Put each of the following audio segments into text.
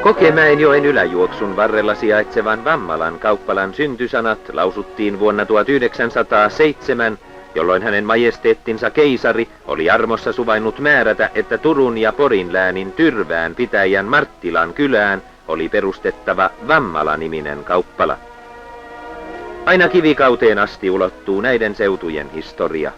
Kokemäenjoen yläjuoksun varrella sijaitsevan Vammalan kauppalan syntysanat lausuttiin vuonna 1907, jolloin hänen majesteettinsa keisari oli armossa suvainnut määrätä, että Turun ja Porin läänin Tyrvään pitäjän Marttilan kylään oli perustettava Vammala-niminen kauppala. Aina kivikauteen asti ulottuu näiden seutujen historia.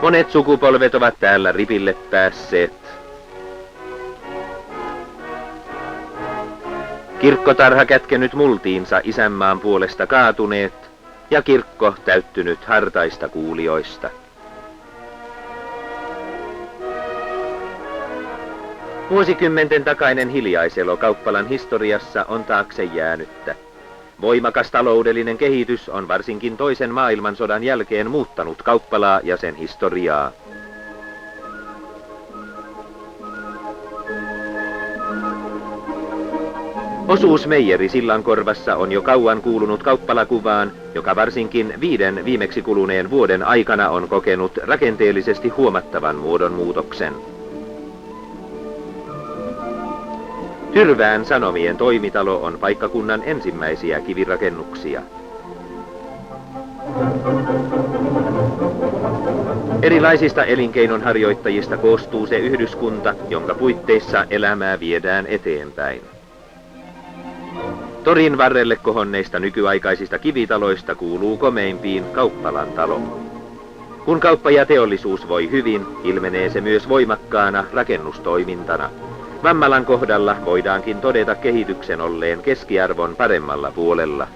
Monet sukupolvet ovat täällä ripille päässeet. Kirkkotarha kätkenyt multiinsa isänmaan puolesta kaatuneet ja kirkko täyttynyt hartaista kuulijoista. Vuosikymmenten takainen hiljaiselo kauppalan historiassa on taakse jäänyttä. Voimakas taloudellinen kehitys on varsinkin toisen maailmansodan jälkeen muuttanut kauppalaa ja sen historiaa. Osuus meijeri Sillankorvassa on jo kauan kuulunut kauppalakuvaan, joka varsinkin 5 viimeksi kuluneen vuoden aikana on kokenut rakenteellisesti huomattavan muodonmuutoksen. Tyrvään Sanomien toimitalo on paikkakunnan ensimmäisiä kivirakennuksia. Erilaisista elinkeinonharjoittajista koostuu se yhdyskunta, jonka puitteissa elämää viedään eteenpäin. Torin varrelle kohonneista nykyaikaisista kivitaloista kuuluu komeimpiin kauppalan talo. Kun kauppa ja teollisuus voi hyvin, ilmenee se myös voimakkaana rakennustoimintana. Vammalan kohdalla voidaankin todeta kehityksen olleen keskiarvon paremmalla puolella.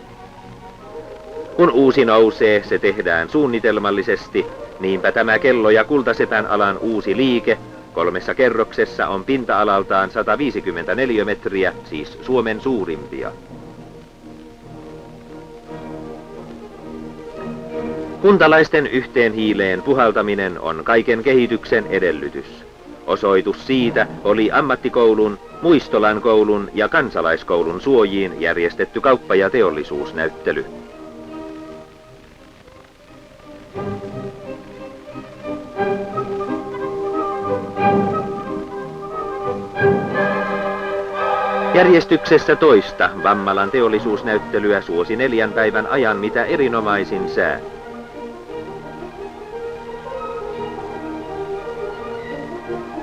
Kun uusi nousee, se tehdään suunnitelmallisesti, niinpä tämä Kello- ja Kultasepän alan uusi liike 3 kerroksessa on pinta-alaltaan 154 metriä, siis Suomen suurimpia. Kuntalaisten yhteen hiileen puhaltaminen on kaiken kehityksen edellytys. Osoitus siitä oli ammattikoulun, Muistolan koulun ja kansalaiskoulun suojiin järjestetty kauppa- ja teollisuusnäyttely. Järjestyksessä toista Vammalan teollisuusnäyttelyä suosi 4 päivän ajan mitä erinomaisin sää.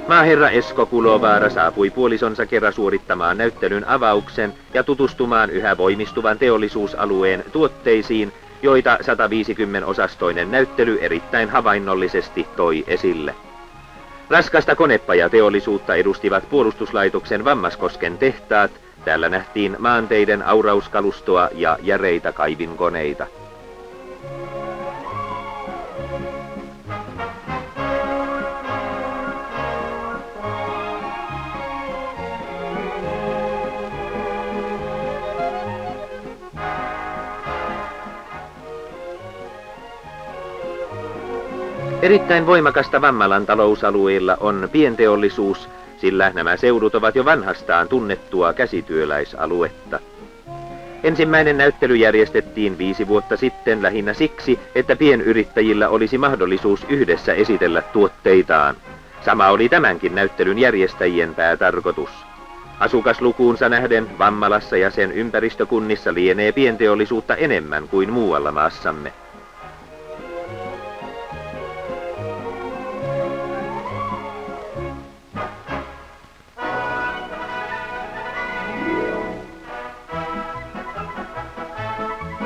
Maaherra Esko Kulovaara saapui puolisonsa kerran suorittamaan näyttelyn avauksen ja tutustumaan yhä voimistuvan teollisuusalueen tuotteisiin, joita 150-osastoinen näyttely erittäin havainnollisesti toi esille. Raskasta konepajateollisuutta edustivat puolustuslaitoksen Vammaskosken tehtaat, täällä nähtiin maanteiden aurauskalustoa ja järeitä kaivinkoneita. Erittäin voimakasta Vammalan talousalueilla on pienteollisuus, sillä nämä seudut ovat jo vanhastaan tunnettua käsityöläisaluetta. Ensimmäinen näyttely järjestettiin 5 vuotta sitten lähinnä siksi, että pienyrittäjillä olisi mahdollisuus yhdessä esitellä tuotteitaan. Sama oli tämänkin näyttelyn järjestäjien päätarkoitus. Asukaslukuunsa nähden Vammalassa ja sen ympäristökunnissa lienee pienteollisuutta enemmän kuin muualla maassamme.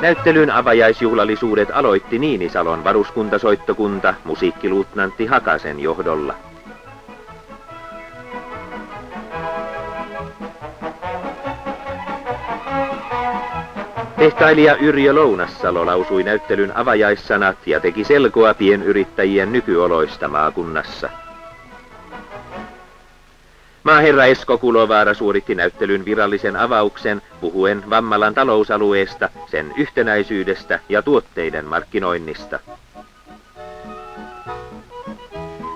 Näyttelyn avajaisjuhlallisuudet aloitti Niinisalon varuskuntasoittokunta musiikkiluutnantti Hakasen johdolla. Tehtailija Yrjö Lounassalo lausui näyttelyn avajaissanat ja teki selkoa pienyrittäjien nykyoloista maakunnassa. Maaherra Esko Kulovaara suoritti näyttelyn virallisen avauksen puhuen Vammalan talousalueesta, sen yhtenäisyydestä ja tuotteiden markkinoinnista.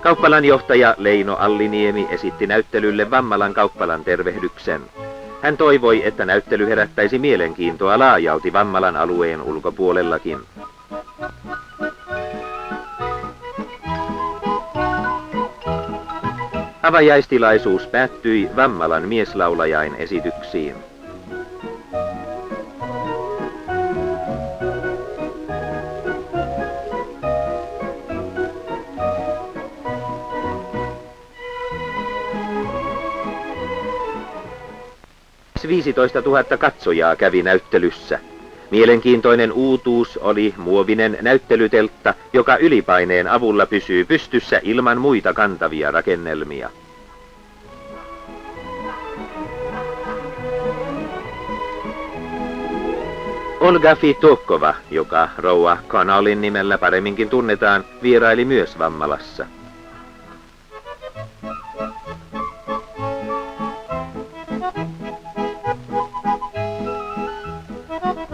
Kauppalan johtaja Leino Alliniemi esitti näyttelylle Vammalan kauppalan tervehdyksen. Hän toivoi, että näyttely herättäisi mielenkiintoa laajalti Vammalan alueen ulkopuolellakin. Avajaistilaisuus päättyi Vammalan mieslaulajain esityksiin. Lähes 15 000 katsojaa kävi näyttelyssä. Mielenkiintoinen uutuus oli muovinen näyttelyteltta, joka ylipaineen avulla pysyy pystyssä ilman muita kantavia rakennelmia. Olga Fitokova, joka rouva Connellin nimellä paremminkin tunnetaan, vieraili myös Vammalassa.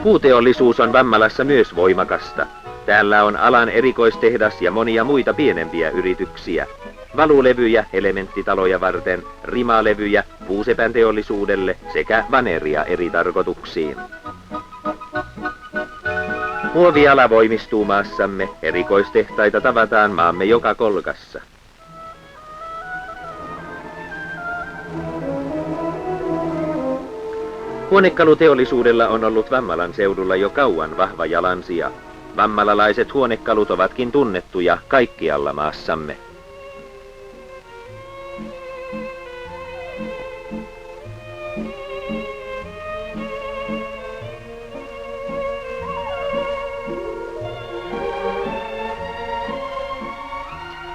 Puuteollisuus on Vammalassa myös voimakasta. Täällä on alan erikoistehdas ja monia muita pienempiä yrityksiä. Valulevyjä elementtitaloja varten, rimalevyjä puusepän teollisuudelle sekä vaneria eri tarkoituksiin. Muoviala voimistuu maassamme, erikoistehtaita tavataan maamme joka kolkassa. Huonekaluteollisuudella on ollut Vammalan seudulla jo kauan vahva jalansija. Vammalalaiset huonekalut ovatkin tunnettuja kaikkialla maassamme.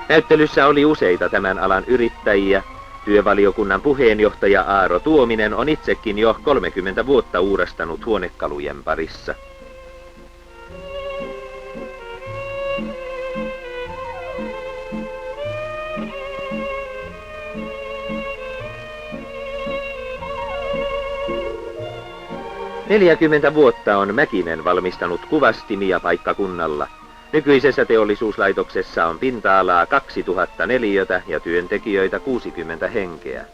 Näyttelyssä oli useita tämän alan yrittäjiä. Työvaliokunnan puheenjohtaja Aaro Tuominen on itsekin jo 30 vuotta uurastanut huonekalujen parissa. – 40 vuotta on Mäkinen valmistanut kuvastimia paikkakunnalla. Nykyisessä teollisuuslaitoksessa on pinta-alaa 2000 neliötä ja työntekijöitä 60 henkeä.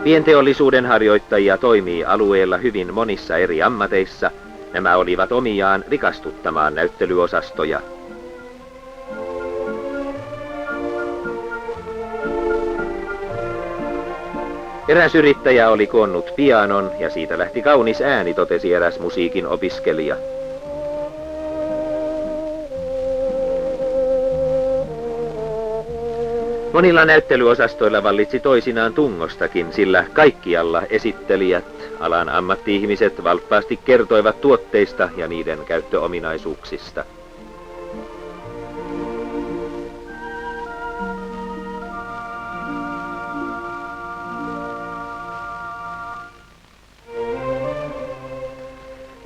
Pienteollisuuden harjoittajia toimii alueella hyvin monissa eri ammateissa. Nämä olivat omiaan rikastuttamaan näyttelyosastoja. Eräs yrittäjä oli koonnut pianon ja siitä lähti kaunis ääni, totesi eräs musiikin opiskelija. Monilla näyttelyosastoilla vallitsi toisinaan tungostakin, sillä kaikkialla esittelijät, alan ammatti-ihmiset valppaasti kertoivat tuotteista ja niiden käyttöominaisuuksista.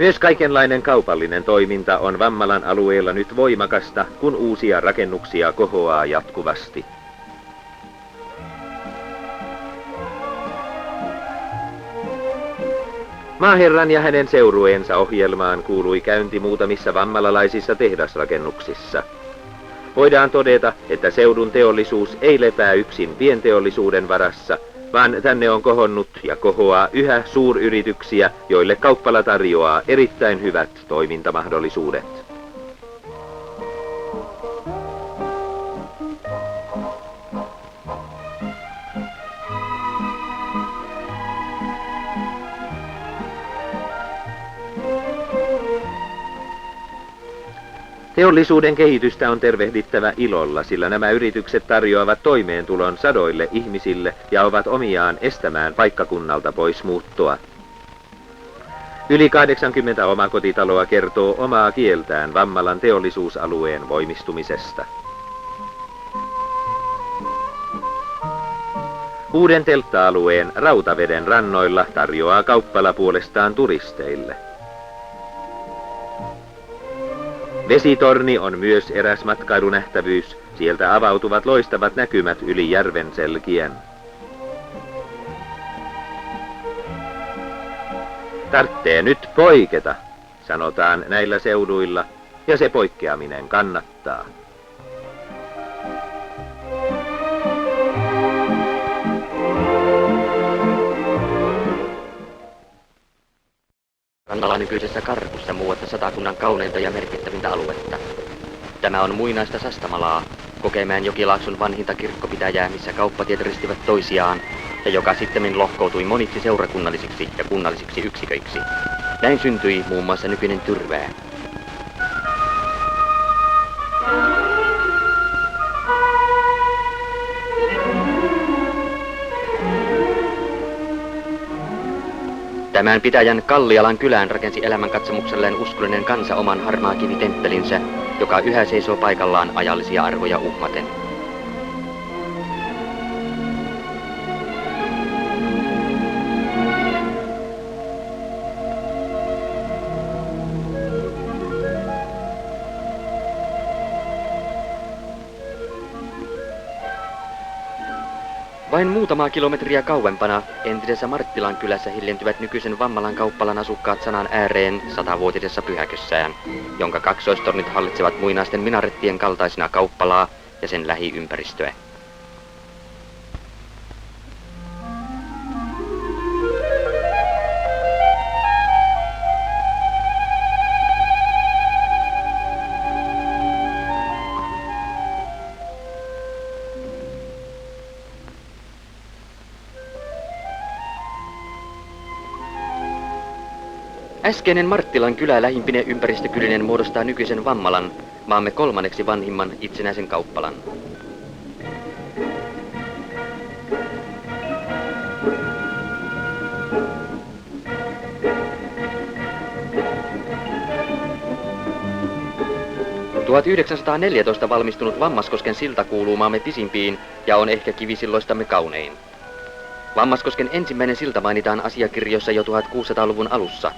Myös kaikenlainen kaupallinen toiminta on Vammalan alueella nyt voimakasta, kun uusia rakennuksia kohoaa jatkuvasti. Maaherran ja hänen seurueensa ohjelmaan kuului käynti muutamissa vammalalaisissa tehdasrakennuksissa. Voidaan todeta, että seudun teollisuus ei lepää yksin pienteollisuuden varassa, vaan tänne on kohonnut ja kohoaa yhä suuryrityksiä, joille kauppala tarjoaa erittäin hyvät toimintamahdollisuudet. Teollisuuden kehitystä on tervehdittävä ilolla, sillä nämä yritykset tarjoavat toimeentulon sadoille ihmisille ja ovat omiaan estämään paikkakunnalta pois muuttoa. Yli 80 omakotitaloa kertoo omaa kieltään Vammalan teollisuusalueen voimistumisesta. Uuden teltta-alueen Rautaveden rannoilla tarjoaa kauppala puolestaan turisteille. Vesitorni on myös eräs matkailunähtävyys. Sieltä avautuvat loistavat näkymät yli järven selkien. Tarttee nyt poiketa, sanotaan näillä seuduilla, ja se poikkeaminen kannattaa. Rannalla nykyisessä Karkussa muuatta Satakunnan kauneinta ja merkittävintä aluetta. Tämä on muinaista Sastamalaa, Kokemäen jokilaakson vanhinta kirkkopitäjää, missä kauppatiet ristivät toisiaan, ja joka sittemmin lohkoutui moniksi seurakunnallisiksi ja kunnallisiksi yksiköiksi. Näin syntyi muun muassa nykyinen Tyrvää. Tämän pitäjän Kallialan kylään rakensi elämänkatsomukselleen uskollinen kansa oman harmaakivitemppelinsä, joka yhä seisoo paikallaan ajallisia arvoja uhmaten. Vain muutamaa kilometriä kauempana entisessä Marttilan kylässä hiljentyvät nykyisen Vammalan kauppalan asukkaat sanan ääreen 100-vuotisessa pyhäkössään, jonka kaksoistornit hallitsevat muinaisten minarettien kaltaisina kauppalaa ja sen lähiympäristöä. Äskeinen Marttilan kylä lähimpine ympäristökylinen muodostaa nykyisen Vammalan, maamme kolmanneksi vanhimman itsenäisen kauppalan. – 1914 valmistunut Vammaskosken silta kuuluu maamme pisimpiin ja on ehkä kivisilloistamme kaunein. Vammaskosken ensimmäinen silta mainitaan asiakirjoissa jo 1600-luvun alussa.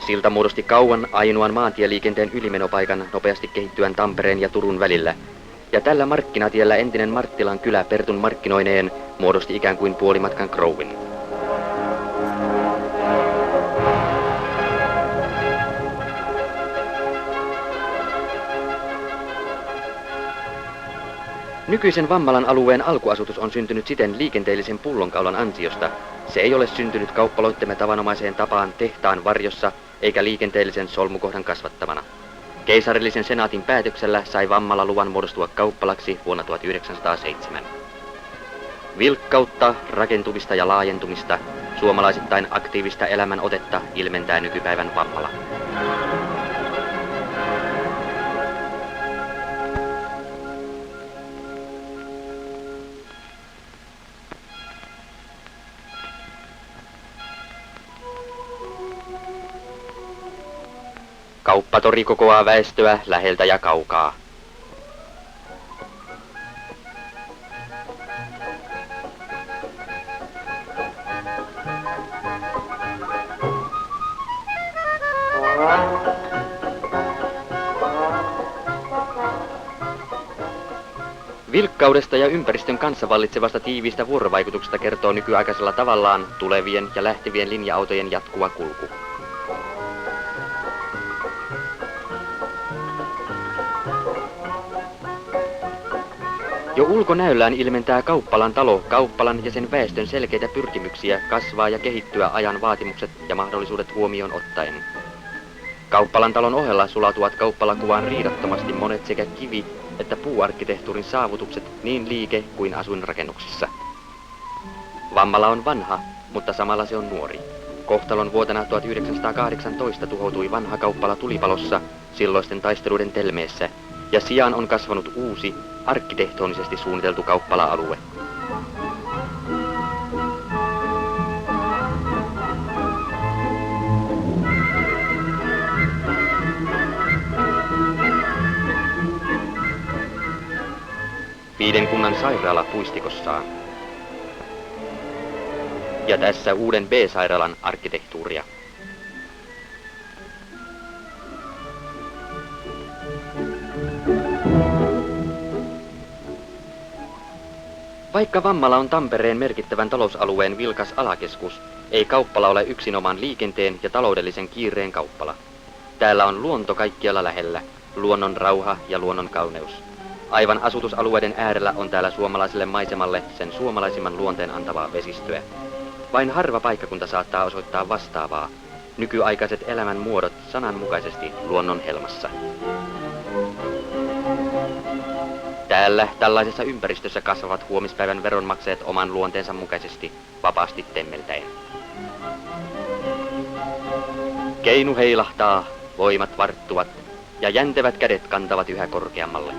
Silta muodosti kauan ainoan maantieliikenteen ylimenopaikan nopeasti kehittyvän Tampereen ja Turun välillä, ja tällä markkinatiellä entinen Marttilan kylä Pertun markkinoineen muodosti ikään kuin puolimatkan krouvin. Nykyisen Vammalan alueen alkuasutus on syntynyt siten liikenteellisen pullonkaulan ansiosta. Se ei ole syntynyt kauppaloittemme tavanomaiseen tapaan tehtaan varjossa eikä liikenteellisen solmukohdan kasvattamana. Keisarillisen senaatin päätöksellä sai Vammala luvan muodostua kauppalaksi vuonna 1907. Vilkkautta, rakentumista ja laajentumista, suomalaisittain aktiivista elämänotetta ilmentää nykypäivän Vammala. Kauppatori kokoaa väestöä läheltä ja kaukaa. Vilkkaudesta ja ympäristön kanssa vallitsevasta tiiviistä vuorovaikutuksesta kertoo nykyaikaisella tavallaan tulevien ja lähtevien linja-autojen jatkuva kulku. Jo ulkonäöllään ilmentää Kauppalan talo kauppalan ja sen väestön selkeitä pyrkimyksiä kasvaa ja kehittyä ajan vaatimukset ja mahdollisuudet huomioon ottaen. Kauppalan talon ohella sulautuvat kauppalakuvaan riidattomasti monet sekä kivi- että puuarkkitehtuurin saavutukset niin liike- kuin asuinrakennuksissa. Vammala on vanha, mutta samalla se on nuori. Kohtalon vuotena 1918 tuhoutui vanha kauppala tulipalossa silloisten taisteluiden telmeessä, ja sijaan on kasvanut uusi, arkkitehtonisesti suunniteltu kauppala-alue. Viidenkunnan sairaala puistikossaan. Ja tässä uuden B-sairaalan arkkitehtuuria. Vaikka Vammala on Tampereen merkittävän talousalueen vilkas alakeskus, ei kauppala ole yksinomaan liikenteen ja taloudellisen kiireen kauppala. Täällä on luonto kaikkialla lähellä, luonnon rauha ja luonnon kauneus. Aivan asutusalueiden äärellä on täällä suomalaiselle maisemalle sen suomalaisimman luonteen antavaa vesistöä. Vain harva paikkakunta saattaa osoittaa vastaavaa, nykyaikaiset elämän muodot sananmukaisesti luonnon helmassa. Täällä tällaisessa ympäristössä kasvavat huomispäivän veronmaksajat oman luonteensa mukaisesti vapaasti temmeltäen. Keinu heilahtaa, voimat varttuvat ja jäntevät kädet kantavat yhä korkeammalle.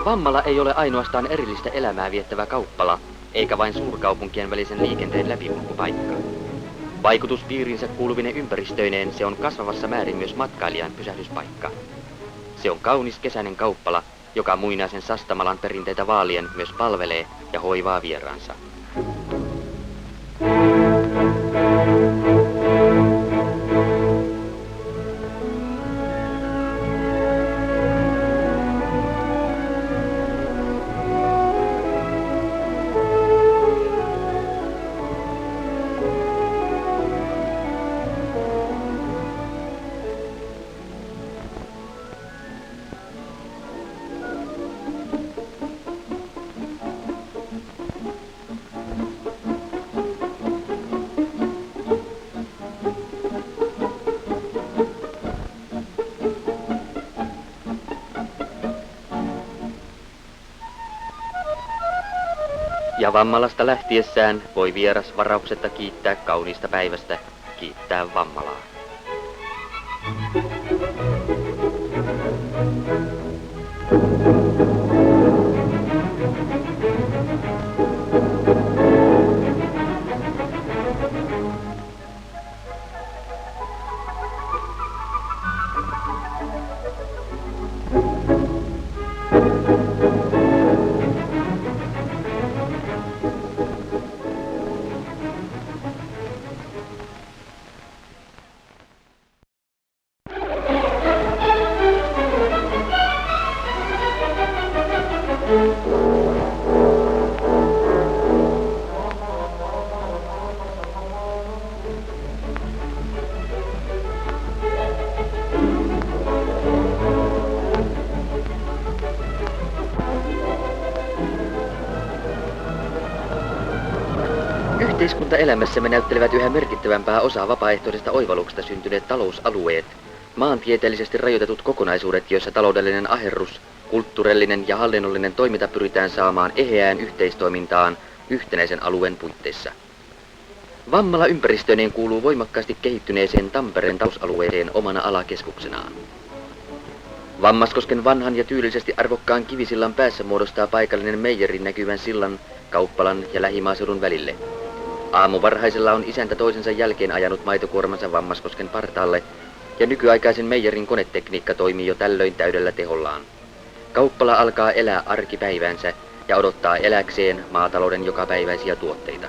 Vammala ei ole ainoastaan erillistä elämää viettävä kauppala, eikä vain suurkaupunkien välisen liikenteen läpikulkupaikka. Vaikutuspiirinsä kuuluvine ympäristöineen se on kasvavassa määrin myös matkailijan pysähdyspaikka. Se on kaunis kesäinen kauppala, joka muinaisen Sastamalan perinteitä vaalien myös palvelee ja hoivaa vieraansa. Ja Vammalasta lähtiessään voi vieras varauksetta kiittää kauniista päivästä, kiittää Vammalaa. Yhteiskuntaelämässämme näyttelevät yhä merkittävämpää osaa vapaaehtoisesta oivalluksesta syntyneet talousalueet, maantieteellisesti rajoitetut kokonaisuudet, joissa taloudellinen aherrus, kulttuurillinen ja hallinnollinen toiminta pyritään saamaan eheään yhteistoimintaan yhtenäisen alueen puitteissa. Vammala ympäristöineen kuuluu voimakkaasti kehittyneeseen Tampereen talousalueeseen omana alakeskuksenaan. Vammaskosken vanhan ja tyylisesti arvokkaan kivisillan päässä muodostaa paikallinen meijerin näkyvän sillan kauppalan ja lähimaaseudun välille. Aamuvarhaisella on isäntä toisensa jälkeen ajanut maitokuormansa Vammaskosken partaalle, ja nykyaikaisen meijerin konetekniikka toimii jo tällöin täydellä tehollaan. Kauppala alkaa elää arkipäiväänsä ja odottaa eläkseen maatalouden jokapäiväisiä tuotteita.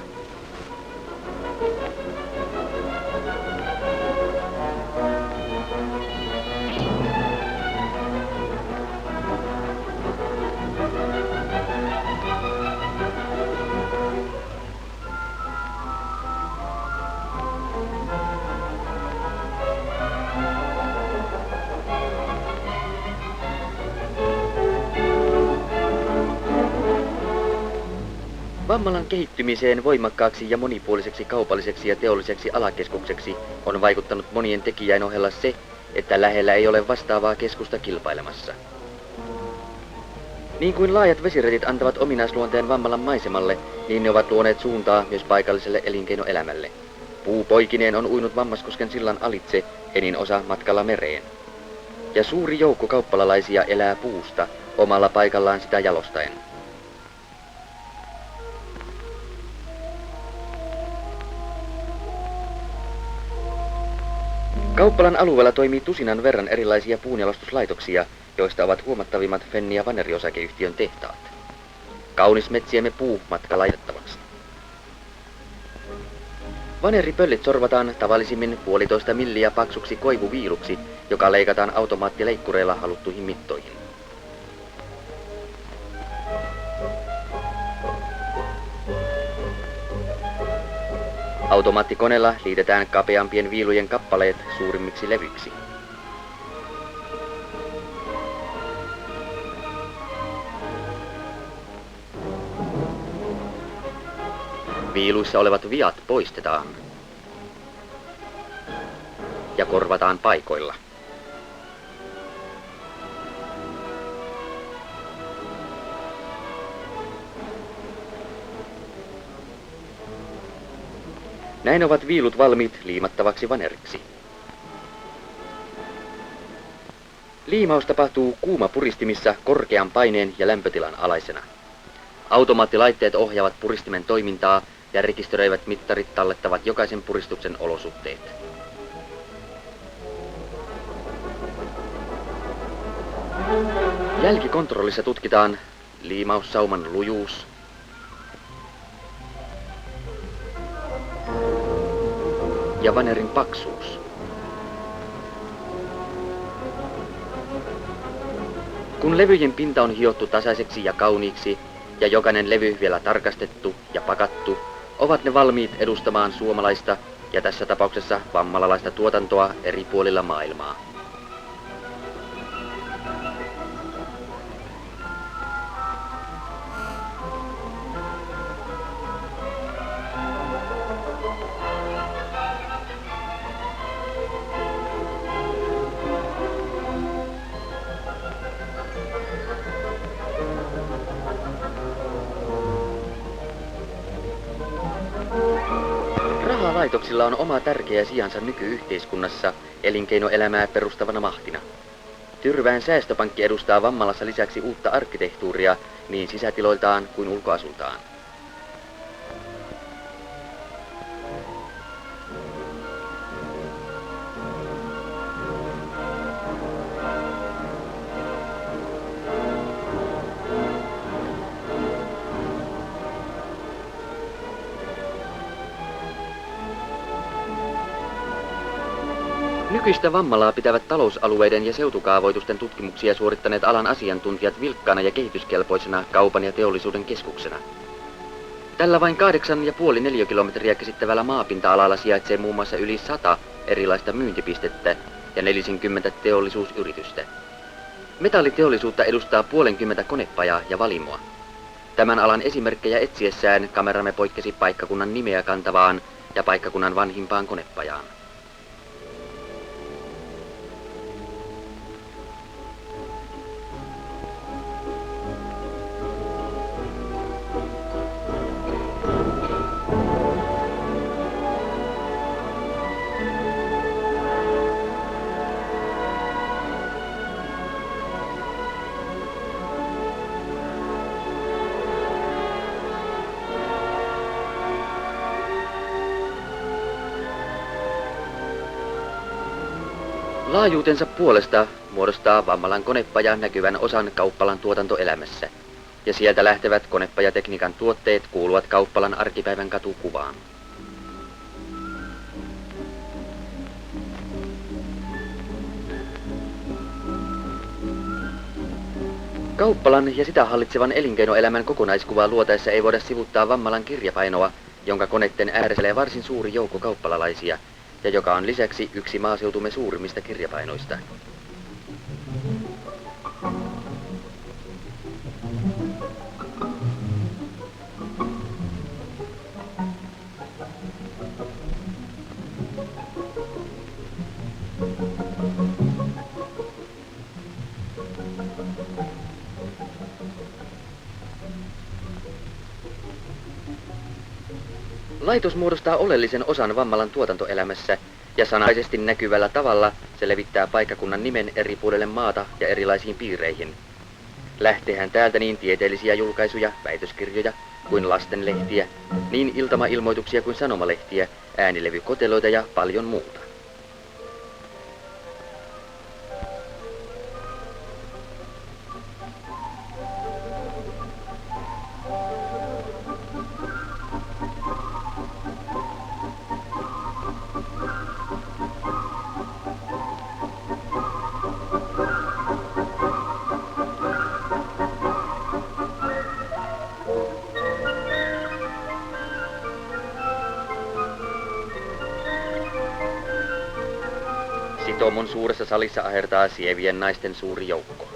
Vammalan kehittymiseen voimakkaaksi ja monipuoliseksi kaupalliseksi ja teolliseksi alakeskukseksi on vaikuttanut monien tekijäin ohella se, että lähellä ei ole vastaavaa keskusta kilpailemassa. Niin kuin laajat vesireitit antavat ominaisluonteen Vammalan maisemalle, niin ne ovat luoneet suuntaa myös paikalliselle elinkeinoelämälle. Puu poikineen on uinut Vammaskosken sillan alitse, enin osa matkalla mereen. Ja suuri joukko kauppalalaisia elää puusta, omalla paikallaan sitä jalostaen. Kauppalan alueella toimii tusinan verran erilaisia puunjalostuslaitoksia, joista ovat huomattavimmat Fennia Vaneri-osakeyhtiön tehtaat. Kaunis metsiemme puu matka laitettavaksi. Vaneripöllit sorvataan tavallisimmin 1,5 milliä paksuksi koivuviiluksi, joka leikataan automaattileikkureilla haluttuihin mittoihin. Automaattikoneella liitetään kapeampien viilujen kappaleet suurimmiksi levyiksi. Viiluissa olevat viat poistetaan ja korvataan paikoilla. Näin ovat viilut valmiit liimattavaksi vaneriksi. Liimaus tapahtuu kuumapuristimissa korkean paineen ja lämpötilan alaisena. Automaattilaitteet ohjaavat puristimen toimintaa ja rekisteröivät mittarit tallettavat jokaisen puristuksen olosuhteet. Jälkikontrollissa tutkitaan liimaussauman lujuus, ja vanerin paksuus. Kun levyjen pinta on hiottu tasaiseksi ja kauniiksi, ja jokainen levy vielä tarkastettu ja pakattu, ovat ne valmiit edustamaan suomalaista ja tässä tapauksessa vammalalaista tuotantoa eri puolilla maailmaa. Rahalaitoksilla on oma tärkeä sijansa nykyyhteiskunnassa elinkeinoelämää perustavana mahtina. Tyrvään säästöpankki edustaa Vammalassa lisäksi uutta arkkitehtuuria niin sisätiloiltaan kuin ulkoasultaan. Nykyistä Vammalaa pitävät talousalueiden ja seutukaavoitusten tutkimuksia suorittaneet alan asiantuntijat vilkkaana ja kehityskelpoisena kaupan ja teollisuuden keskuksena. Tällä vain 8,5 neliökilometriä käsittävällä maapinta-alalla sijaitsee muun muassa yli 100 erilaista myyntipistettä ja 40 teollisuusyritystä. Metalliteollisuutta edustaa 50 konepajaa ja valimoa. Tämän alan esimerkkejä etsiessään kameramme poikkesi paikkakunnan nimeä kantavaan ja paikkakunnan vanhimpaan konepajaan. Laajuutensa puolesta muodostaa Vammalan konepaja näkyvän osan kauppalan tuotantoelämässä, ja sieltä lähtevät konepajatekniikan tuotteet kuuluvat kauppalan arkipäivän katukuvaan. Kauppalan ja sitä hallitsevan elinkeinoelämän kokonaiskuvaa luotaessa ei voida sivuuttaa Vammalan kirjapainoa, jonka koneiden ääressä varsin suuri joukko kauppalalaisia, ja joka on lisäksi yksi maaseutumme suurimmista kirjapainoista. Laitos muodostaa oleellisen osan Vammalan tuotantoelämässä, ja sanaisesti näkyvällä tavalla se levittää paikkakunnan nimen eri puolille maata ja erilaisiin piireihin. Lähteehän täältä niin tieteellisiä julkaisuja, väitöskirjoja kuin lastenlehtiä, niin iltamailmoituksia kuin sanomalehtiä, äänilevykoteloita ja paljon muuta. Sitomon suuressa salissa ahertaa sievien naisten suuri joukko.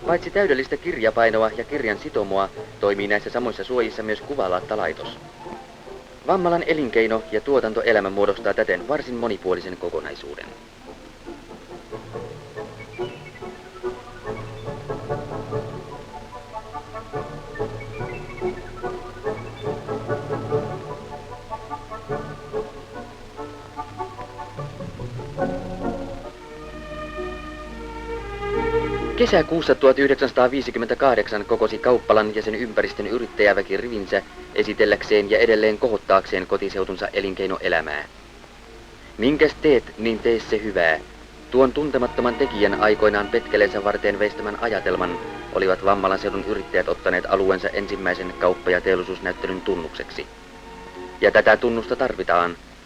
Paitsi täydellistä kirjapainoa ja kirjan sitomoa, toimii näissä samoissa suojissa myös kuvalaatta-laitos. Vammalan elinkeino ja tuotantoelämä muodostaa täten varsin monipuolisen kokonaisuuden. Kesäkuussa 1958 kokosi Kauppalan ja sen ympäristön yrittäjäväki rivinsä esitelläkseen ja edelleen kohottaakseen kotiseutunsa elinkeinoelämää. Minkäs teet, niin tee se hyvää. Tuon tuntemattoman tekijän aikoinaan petkeleensä varteen veistämän ajatelman olivat Vammalan seudun yrittäjät ottaneet alueensa ensimmäisen kauppa- ja teollisuusnäyttelyn tunnukseksi. Ja tätä tunnusta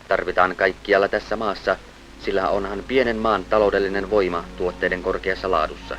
tarvitaan kaikkialla tässä maassa, sillä onhan pienen maan taloudellinen voima tuotteiden korkeassa laadussa.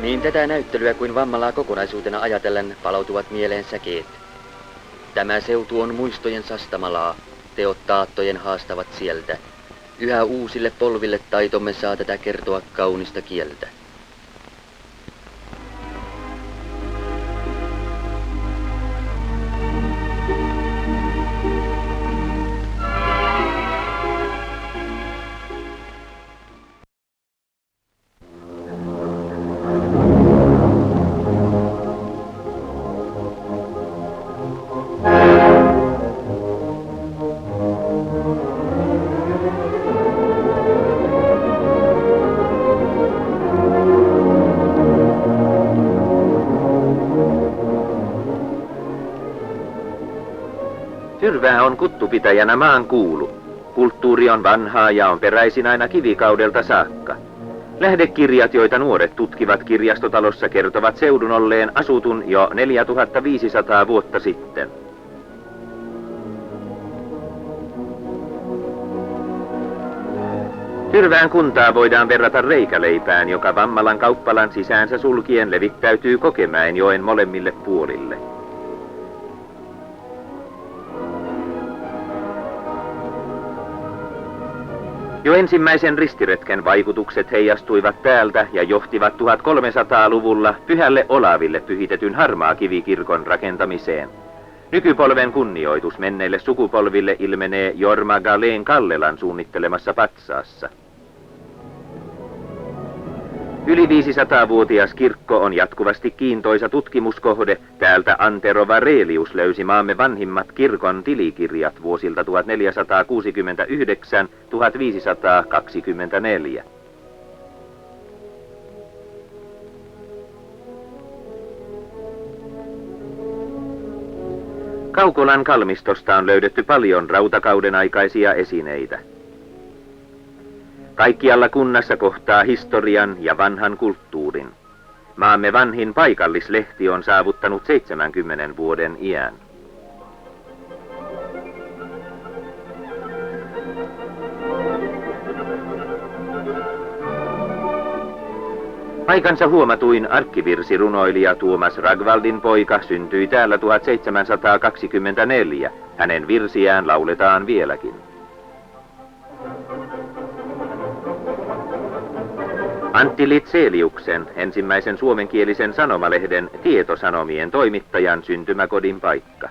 Niin tätä näyttelyä kuin Vammalaa kokonaisuutena ajatellen palautuvat mieleen säkeet. Tämä seutu on muistojen sastamalaa, teot taattojen haastavat sieltä. Yhä uusille polville taitomme saa tätä kertoa kaunista kieltä. Tyrvää on kuttupitäjänä maan kuulu. Kulttuuri on vanhaa ja on peräisin aina kivikaudelta saakka. Lähdekirjat, joita nuoret tutkivat kirjastotalossa, kertovat seudun olleen asutun jo 4500 vuotta sitten. Tyrvään kuntaa voidaan verrata reikäleipään, joka Vammalan kauppalan sisäänsä sulkien levittäytyy Kokemäenjoen molemmille puolille. Jo ensimmäisen ristiretken vaikutukset heijastuivat täältä ja johtivat 1300-luvulla Pyhälle Olaville pyhitetyn Harmaakivikirkon rakentamiseen. Nykypolven kunnioitus menneille sukupolville ilmenee Jorma Galeen Kallelan suunnittelemassa patsaassa. Yli 500-vuotias kirkko on jatkuvasti kiintoisa tutkimuskohde. Täältä Antero Varelius löysi maamme vanhimmat kirkon tilikirjat vuosilta 1469–1524. Kaukolan kalmistosta on löydetty paljon rautakauden aikaisia esineitä. Kaikkialla kunnassa kohtaa historian ja vanhan kulttuurin. Maamme vanhin paikallislehti on saavuttanut 70 vuoden iän. Aikansa huomatuin arkkivirsirunoilija Tuomas Ragvaldin poika syntyi täällä 1724. Hänen virsiään lauletaan vieläkin. Antti Litseliuksen, ensimmäisen suomenkielisen sanomalehden Tietosanomien toimittajan syntymäkodin paikka.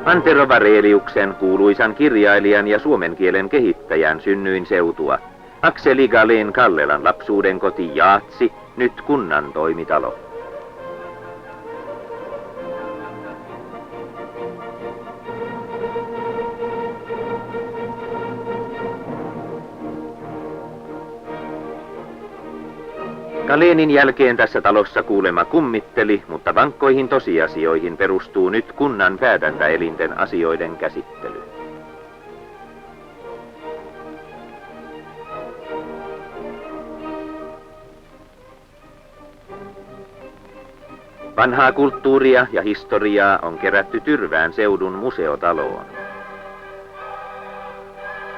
Antero Vareliuksen, kuuluisan kirjailijan ja suomen kielen kehittäjän synnyinseutua. Akseli Galeen Kallelan lapsuuden koti Jaatsi, nyt kunnan toimitalo. Leenin jälkeen tässä talossa kuulema kummitteli, mutta vankkoihin tosiasioihin perustuu nyt kunnan päätäntäelinten asioiden käsittely. Vanhaa kulttuuria ja historiaa on kerätty Tyrvään seudun museotaloon.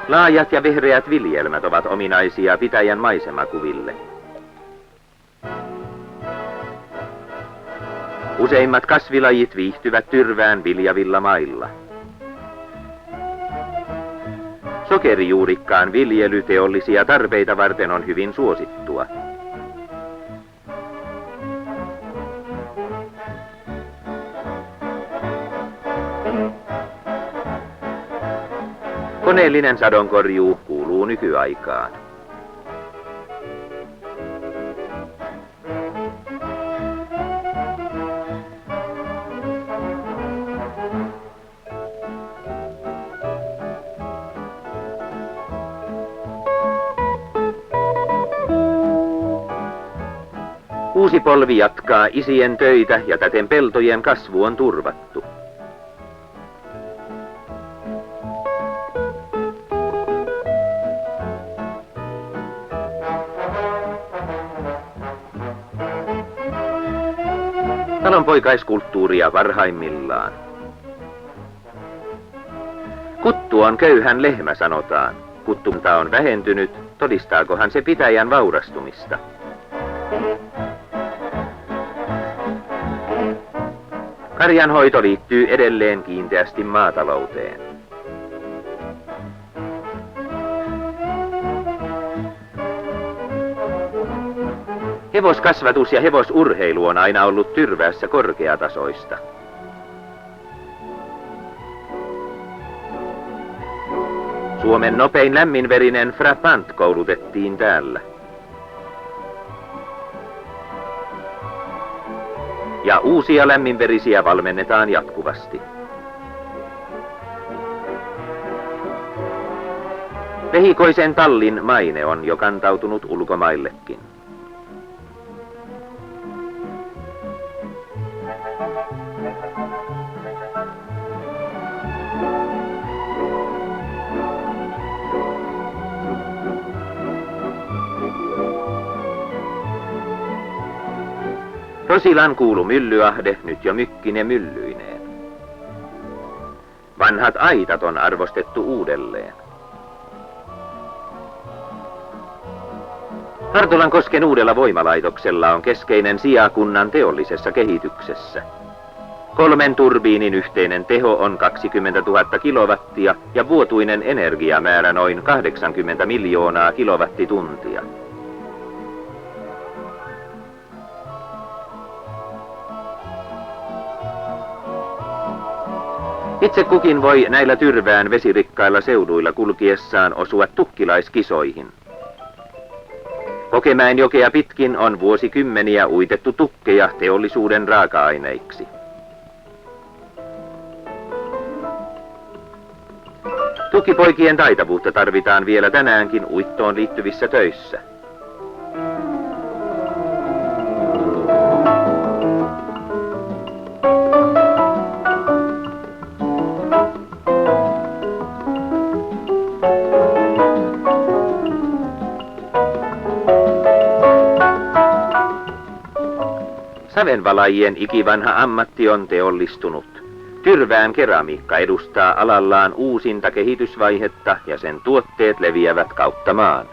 Laajat ja vehreät viljelmät ovat ominaisia pitäjän maisemakuville. Useimmat kasvilajit viihtyvät Tyrvään viljavilla mailla. Sokerijuurikkaan viljely teollisia tarpeita varten on hyvin suosittua. Koneellinen sadonkorjuu kuuluu nykyaikaan. Uusi polvi jatkaa isien töitä ja täten peltojen kasvu on turvattu. Talonpoikaiskulttuuria varhaimmillaan. Kuttu on köyhän lehmä, sanotaan. Kuttunta on vähentynyt, todistaakohan se pitäjän vaurastumista? Karjanhoito liittyy edelleen kiinteästi maatalouteen. Hevoskasvatus ja hevosurheilu on aina ollut Tyrväässä korkeatasoista. Suomen nopein lämminverinen Frappant koulutettiin täällä. Ja uusia lämminverisiä valmennetaan jatkuvasti. Vehikoisen tallin maine on jo kantautunut ulkomaillekin. Rosilan kuulu myllyahde nyt jo mykkine myllyineen. Vanhat aitat on arvostettu uudelleen. Hartolankosken uudella voimalaitoksella on keskeinen sija kunnan teollisessa kehityksessä. 3 turbiinin yhteinen teho on 20 000 kilowattia ja vuotuinen energiamäärä noin 80 miljoonaa kilowattituntia. Itse kukin voi näillä Tyrvään vesirikkailla seuduilla kulkiessaan osua tukkilaiskisoihin. Kokemäenjokea pitkin on vuosikymmeniä uitettu tukkeja teollisuuden raaka-aineiksi. Tukkipoikien taitavuutta tarvitaan vielä tänäänkin uittoon liittyvissä töissä. Savenvalajien ikivanha ammatti on teollistunut. Tyrvään keramiikka edustaa alallaan uusinta kehitysvaihetta ja sen tuotteet leviävät kautta maan.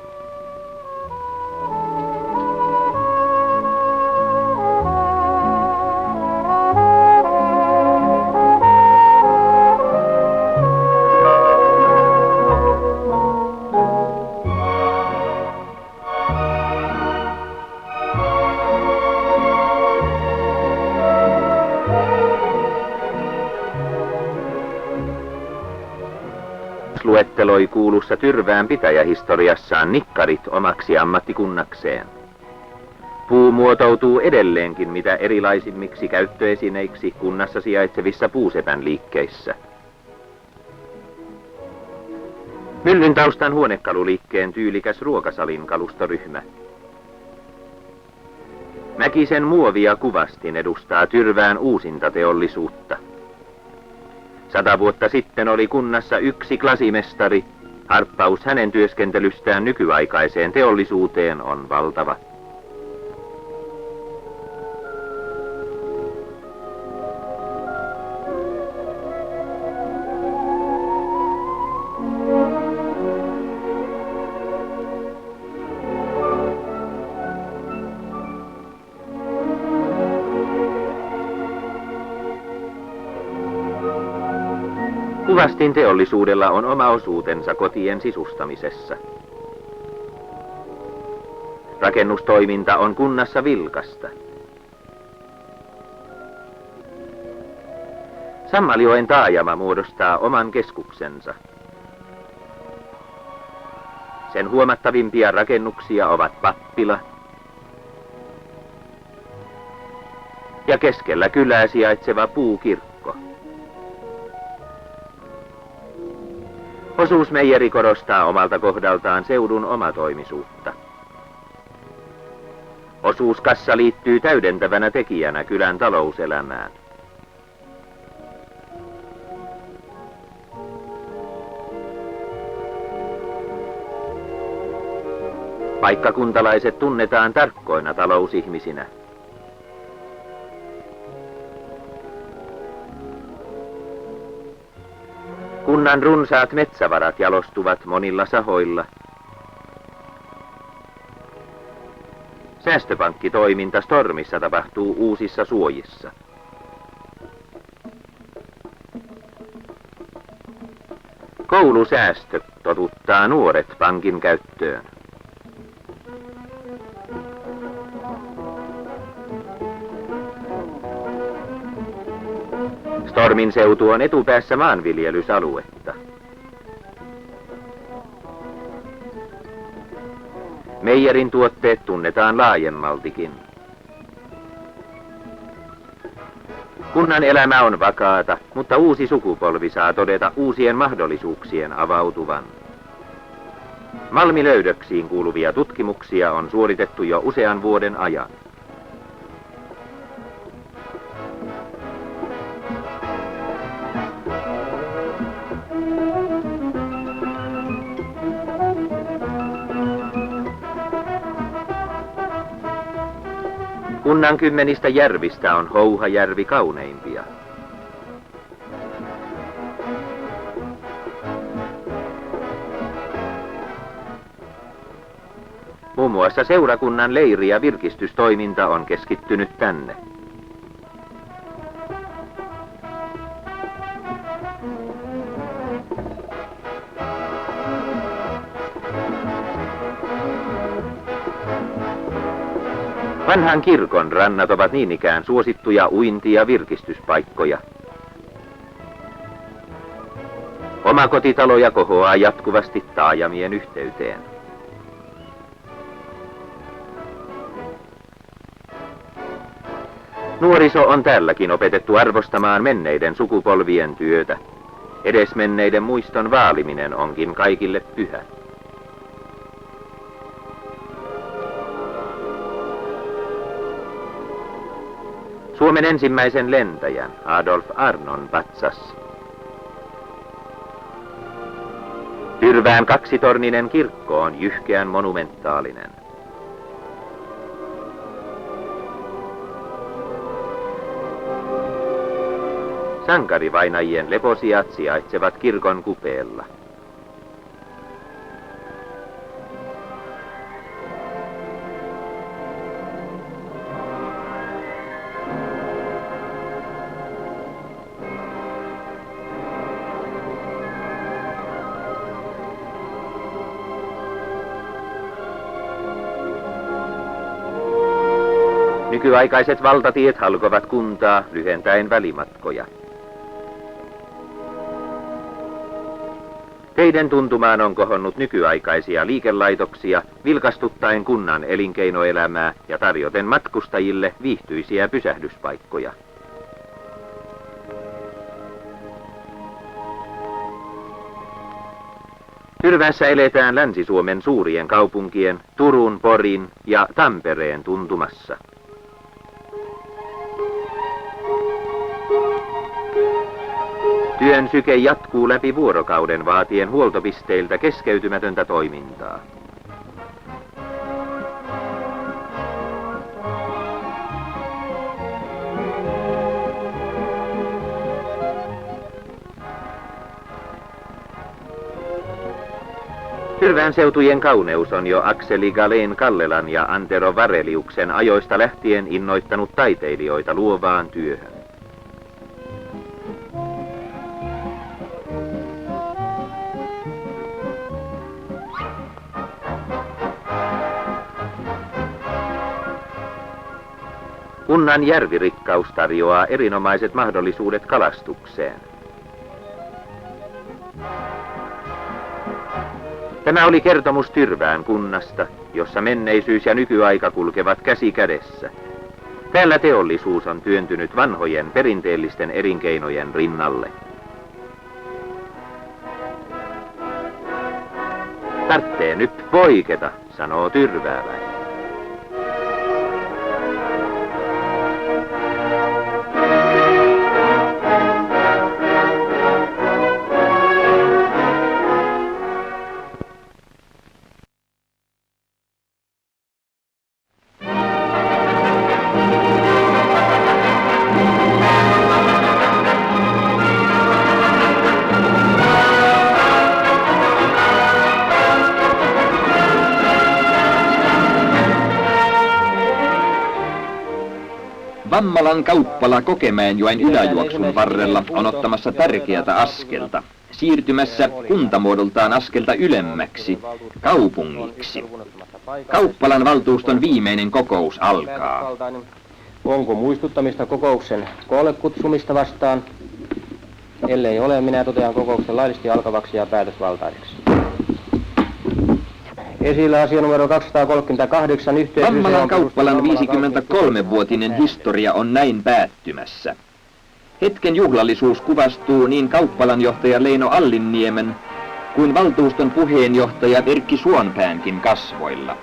Luetteloi kuulussa Tyrvään pitäjähistoriassaan nikkarit omaksi ammattikunnakseen. Puu muotoutuu edelleenkin mitä erilaisimmiksi käyttöesineiksi kunnassa sijaitsevissa puusepän liikkeissä. Myllyn taustan huonekaluliikkeen tyylikäs ruokasalin kalustoryhmä. Mäkisen muovia kuvastin edustaa Tyrvään uusinta teollisuutta. 100 vuotta sitten oli kunnassa yksi klasimestari. Harppaus hänen työskentelystään nykyaikaiseen teollisuuteen on valtava. Kuvastin teollisuudella on oma osuutensa kotien sisustamisessa. Rakennustoiminta on kunnassa vilkasta. Sammaljoen taajama muodostaa oman keskuksensa. Sen huomattavimpia rakennuksia ovat pappila ja keskellä kylää sijaitseva puukirkko. Osuusmeijeri korostaa omalta kohdaltaan seudun omatoimisuutta. Osuuskassa liittyy täydentävänä tekijänä kylän talouselämään. Paikkakuntalaiset tunnetaan tarkkoina talousihmisinä. Kunnan runsaat metsävarat jalostuvat monilla sahoilla. Säästöpankkitoiminta Stormissa tapahtuu uusissa suojissa. Koulusäästö totuttaa nuoret pankin käyttöön. Stormin seutu on etupäässä maanviljelysaluetta. Meijerin tuotteet tunnetaan laajemmaltikin. Kunnan elämä on vakaata, mutta uusi sukupolvi saa todeta uusien mahdollisuuksien avautuvan. Malmilöydöksiin kuuluvia tutkimuksia on suoritettu jo usean vuoden ajan. Kunnan 10 järvistä on Houhajärvi kauneimpia. Muun muassa seurakunnan leiri- ja virkistystoiminta on keskittynyt tänne. Vanhan kirkon rannat ovat niin ikään suosittuja uinti- ja virkistyspaikkoja. Omakotitaloja kohoaa jatkuvasti taajamien yhteyteen. Nuoriso on täälläkin opetettu arvostamaan menneiden sukupolvien työtä. Edesmenneiden muiston vaaliminen onkin kaikille pyhä. Suomen ensimmäisen lentäjän Adolf Arnon patsas. Tyrvään kaksitorninen kirkko on jyhkeän monumentaalinen. Sankarivainajien leposijat sijaitsevat kirkon kupeella. Nykyaikaiset valtatiet halkovat kuntaa lyhentäen välimatkoja. Teiden tuntumaan on kohonnut nykyaikaisia liikelaitoksia, vilkastuttaen kunnan elinkeinoelämää ja tarjoten matkustajille viihtyisiä pysähdyspaikkoja. Tyrväässä eletään Länsi-Suomen suurien kaupunkien Turun, Porin ja Tampereen tuntumassa. Työn syke jatkuu läpi vuorokauden vaatien huoltopisteiltä keskeytymätöntä toimintaa. Tyrvään seutujen kauneus on jo Akseli Galeen Kallelan ja Antero Vareliuksen ajoista lähtien innoittanut taiteilijoita luovaan työhön. Kunnan järvirikkaus tarjoaa erinomaiset mahdollisuudet kalastukseen. Tämä oli kertomus Tyrvään kunnasta, jossa menneisyys ja nykyaika kulkevat käsi kädessä. Täällä teollisuus on työntynyt vanhojen perinteellisten elinkeinojen rinnalle. Tarttee nyt poiketa, sanoo tyrvääläinen. Vammalan kauppala Kokemäenjoen yläjuoksun varrella on ottamassa tärkeätä askelta, siirtymässä kuntamuodoltaan askelta ylemmäksi, kaupungiksi. Kauppalan valtuuston viimeinen kokous alkaa. Onko muistuttamista kokouksen koolle kutsumista vastaan? Ellei ole, minä totean kokouksen laillisesti alkavaksi ja päätösvaltaiseksi. Esillä asia numero 238. Vammalan kauppalan 53-vuotinen historia on näin päättymässä. Hetken juhlallisuus kuvastuu niin kauppalanjohtaja Leino Allinniemen kuin valtuuston puheenjohtaja Erkki Suonpäänkin kasvoilla.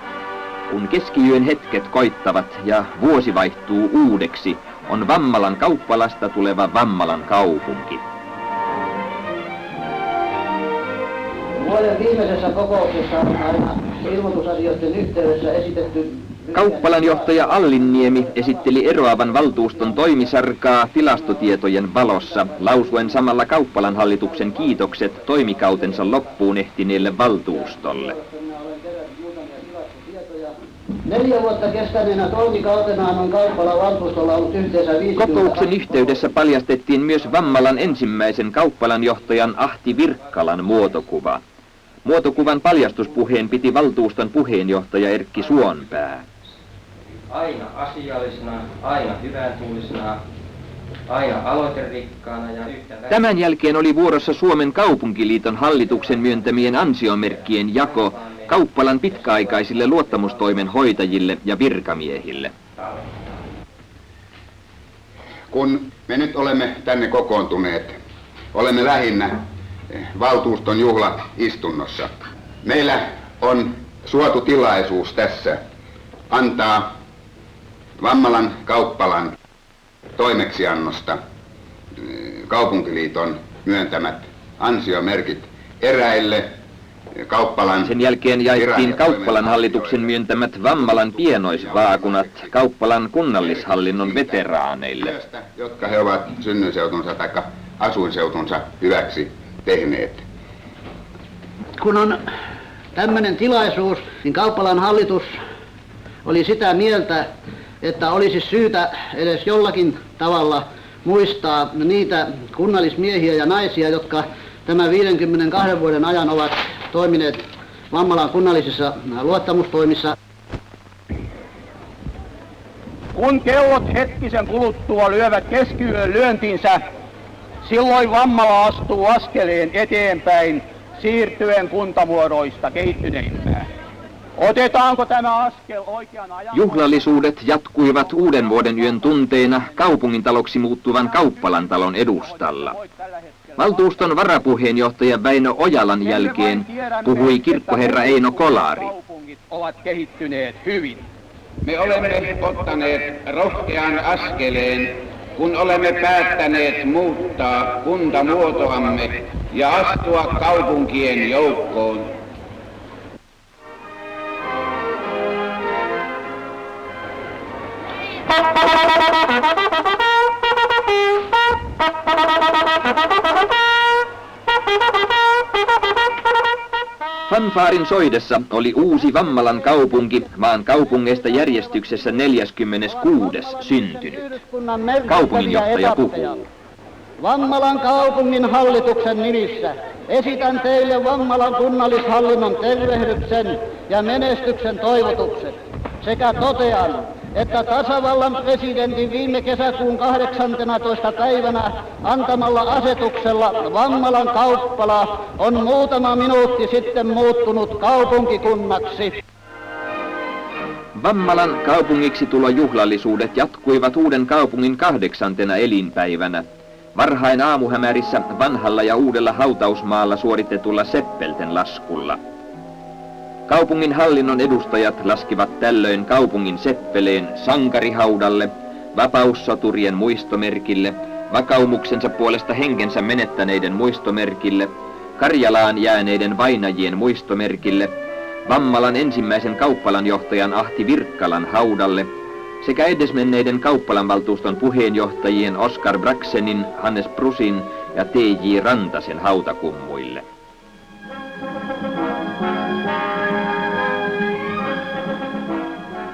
Kun keskiyön hetket koittavat ja vuosi vaihtuu uudeksi, on Vammalan kauppalasta tuleva Vammalan kaupunki. Vuoden viimeisessä kokouksessa on aina ilmoitusasioiden yhteydessä esitetty... Kauppalan johtaja Allinniemi esitteli eroavan valtuuston toimisarkaa tilastotietojen valossa, lausuen samalla Kauppalan hallituksen kiitokset toimikautensa loppuun ehtineelle valtuustolle. 4 vuotta kestäneenä toimikautenaan on Kauppalan valtuustolla ollut yhteensä 50... Kokouksen yhteydessä paljastettiin myös Vammalan ensimmäisen kauppalan johtajan Ahti Virkkalan muotokuva. Muotokuvan paljastuspuheen piti valtuuston puheenjohtaja Erkki Suonpää. Aina asiallisena, aina hyväntuulisena, aina aloiterikkaana ja yhtä... Tämän jälkeen oli vuorossa Suomen kaupunkiliiton hallituksen myöntämien ansiomerkkien jako Kauppalan pitkäaikaisille luottamustoimen hoitajille ja virkamiehille. Kun me nyt olemme tänne kokoontuneet, olemme lähinnä valtuuston juhlaistunnossa. Meillä on suotu tilaisuus tässä antaa Vammalan kauppalan toimeksiannosta kaupunkiliiton myöntämät ansiomerkit eräille kauppalan... Sen jälkeen jaettiin Kauppalan hallituksen myöntämät Vammalan pienoisvaakunat Kauppalan kunnallishallinnon veteraaneille, jotka he ovat synnyinseutunsa tai asuinseutunsa hyväksi tehneet. Kun on tämmöinen tilaisuus, niin Kauppalan hallitus oli sitä mieltä, että olisi syytä edes jollakin tavalla muistaa niitä kunnallismiehiä ja naisia, jotka tämän 52 vuoden ajan ovat toimineet Vammalan kunnallisissa luottamustoimissa. Kun kellot hetkisen kuluttua lyövät keskiyön lyöntinsä, silloin Vammala astuu askeleen eteenpäin siirtyen kuntamuodoista kehittyneimpään. Otetaanko tämä askel oikean ajan? Juhlallisuudet jatkuivat uuden vuoden yön tunteina kaupungintaloksi muuttuvan Kauppalan talon edustalla. Valtuuston varapuheenjohtaja Väinö Ojalan jälkeen puhui kirkkoherra Eino Kolari. Kaupungit ovat kehittyneet hyvin. Me olemme ottaneet rohkean askeleen kun olemme päättäneet muuttaa kuntamuotoamme ja astua kaupunkien joukkoon. Fanfaarin soidessa oli uusi Vammalan kaupunki, maan kaupungeista järjestyksessä 46. syntynyt. Kaupunginjohtaja puhuu. Vammalan kaupungin hallituksen nimissä esitän teille Vammalan kunnallishallinnon tervehdyksen ja menestyksen toivotukset sekä totean, että tasavallan presidentin viime kesäkuun 18. päivänä antamalla asetuksella Vammalan kauppala on muutama minuutti sitten muuttunut kaupunkikunnaksi. Vammalan kaupungiksi tulojuhlallisuudet jatkuivat uuden kaupungin 8. elinpäivänä. Varhain aamuhämärissä vanhalla ja uudella hautausmaalla suoritetulla seppelten laskulla. Kaupungin hallinnon edustajat laskivat tällöin kaupungin seppeleen sankarihaudalle, vapaussoturien muistomerkille, vakaumuksensa puolesta henkensä menettäneiden muistomerkille, Karjalaan jääneiden vainajien muistomerkille, Vammalan ensimmäisen kauppalanjohtajan Ahti Virkkalan haudalle sekä edesmenneiden kauppalanvaltuuston puheenjohtajien Oskar Braxenin, Hannes Prusin ja T.J. Rantasen hautakummuille.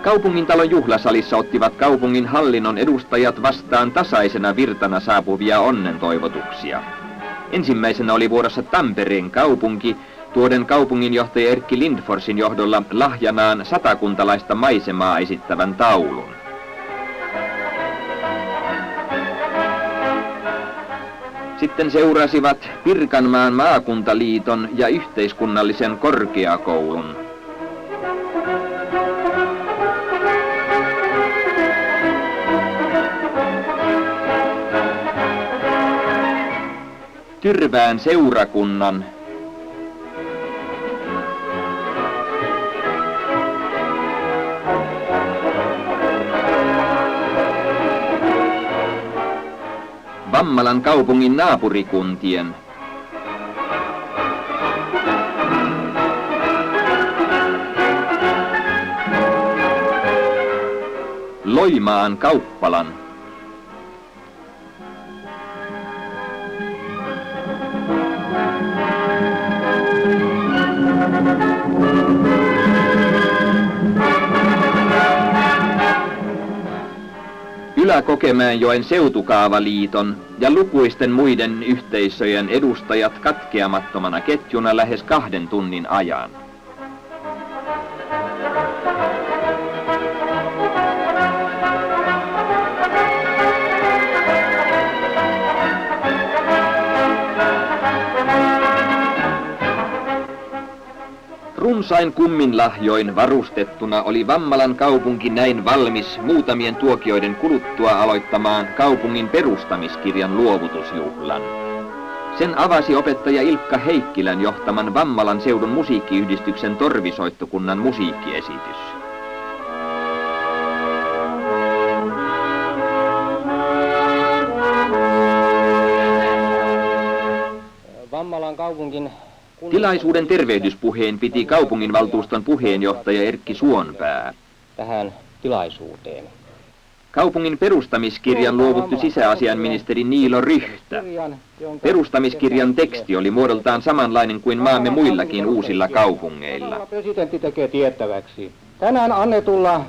Kaupungintalon juhlasalissa ottivat kaupungin hallinnon edustajat vastaan tasaisena virtana saapuvia onnentoivotuksia. Ensimmäisenä oli vuorossa Tampereen kaupunki, tuoden kaupunginjohtaja Erkki Lindforsin johdolla lahjanaan satakuntalaista maisemaa esittävän taulun. Sitten seurasivat Pirkanmaan maakuntaliiton ja yhteiskunnallisen korkeakoulun. Tyrvään seurakunnan, Vammalan kaupungin naapurikuntien, Loimaan kauppalan, Ylä-Kokemäenjoen seutukaavaliiton ja lukuisten muiden yhteisöjen edustajat katkeamattomana ketjuna lähes 2 tunnin ajan. Runsain kumminlahjoin varustettuna oli Vammalan kaupunki näin valmis muutamien tuokioiden kuluttua aloittamaan kaupungin perustamiskirjan luovutusjuhlan. Sen avasi opettaja Ilkka Heikkilän johtaman Vammalan seudun musiikkiyhdistyksen torvisoittokunnan musiikkiesitys. Vammalan kaupungin Tilaisuuden tervehdyspuheen piti kaupunginvaltuuston puheenjohtaja Erkki Suonpää. Tähän tilaisuuteen. Kaupungin perustamiskirjan luovutti sisäasiainministeri Niilo Ryhtä. Perustamiskirjan teksti oli muodoltaan samanlainen kuin maamme muillakin uusilla kaupungeilla. Presidentti tekee tiettäväksi. Tänään annetulla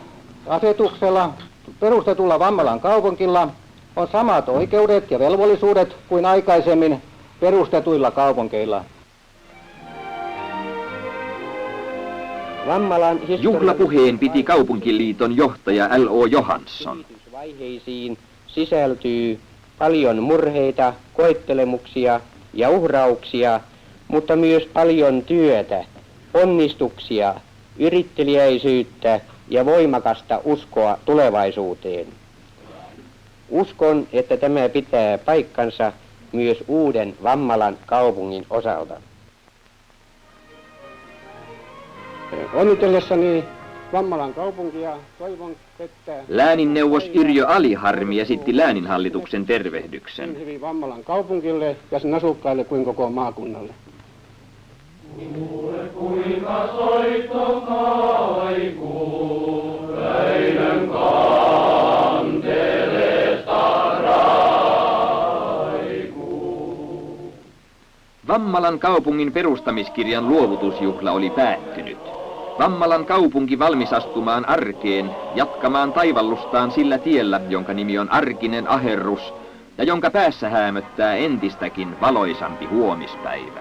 asetuksella perustetulla Vammalan kaupunkilla on samat oikeudet ja velvollisuudet kuin aikaisemmin perustetuilla kaupunkeilla. Juhlapuheen piti kaupunkiliiton johtaja L.O. Johansson. Vaiheisiin sisältyy paljon murheita, koettelemuksia ja uhrauksia, mutta myös paljon työtä, onnistuksia, yritteliäisyyttä ja voimakasta uskoa tulevaisuuteen. Uskon, että tämä pitää paikkansa myös uuden Vammalan kaupungin osalta. Onnitellessani Vammalan kaupunkia toivon Lääninneuvos Yrjö Aliharmi esitti lääninhallituksen tervehdyksen. Hyvin Vammalan kaupungille ja sen asukkaille kuin koko maakunnalle. Kuule kuinka soitto kaikuu, Väinön kanteleesta raikuu. Vammalan kaupungin perustamiskirjan luovutusjuhla oli päättynyt. Vammalan kaupunki valmis astumaan arkeen, jatkamaan taivallustaan sillä tiellä, jonka nimi on arkinen aherrus, ja jonka päässä häämöttää entistäkin valoisampi huomispäivä.